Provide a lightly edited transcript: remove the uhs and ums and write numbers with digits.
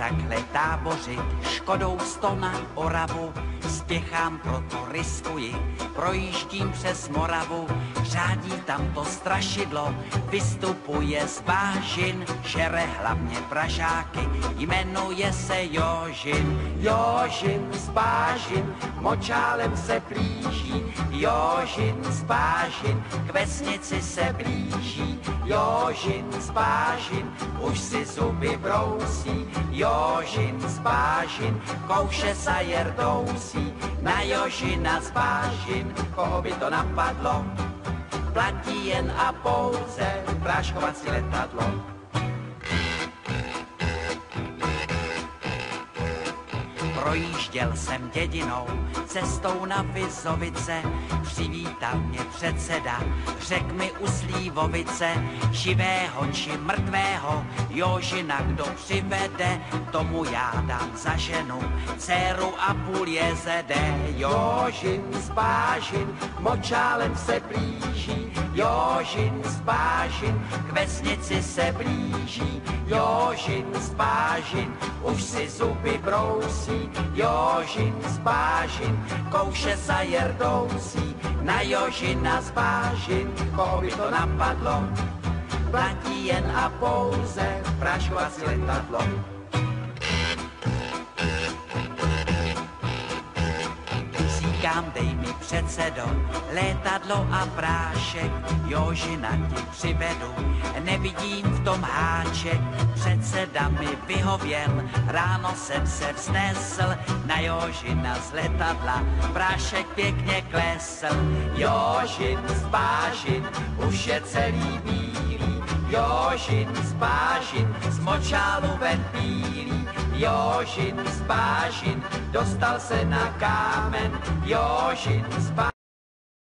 takhle tábořit, Škodou 100 na Oravu, spěchám, proto riskuji, projíždím přes Moravu, řádí tam to strašidlo, vystupuje z bážin, žere hlavně pražáky, jmenuje se Jožin. Jožin z bážin, močálem se blíží, Jožin z bážin, k vesnici se blíží, Jožin z bážin, už si zuby brousí, Jožin z bážin, kouše sa jerdousí, na Jožina z bážin, koho by to napadlo, platí jen a pouze práškovací letadlo. Projížděl jsem dědinou, cestou na Vizovice, přivítal mě předseda, řek mi u Slívovice, živého či mrtvého, Jožina kdo přivede, tomu já dám za ženu, dceru a půl jezede. Jožin z bážin, močálem se blíží, Jožin z bážin, k vesnici se blíží, Jožin z bážin, už si zuby brousí, Jožin z bážin, kouše sa jerdousí, na Jožina z bážin, koho by to napadlo, platí jen a pouze práškovací letadlo. Říkám, dej mi předsedo, létadlo a prášek, Jožina ti přivedu, nevidím v tom háček, předseda mi vyhověl, ráno jsem se vznesl, na Jožina z letadla, prášek pěkně klesl. Jožin z bážin, už je celý bílý, Jožin z bážin, z močálu ven bílý, Jožin z bážin, dostal se na kámen, Jožin z bážin.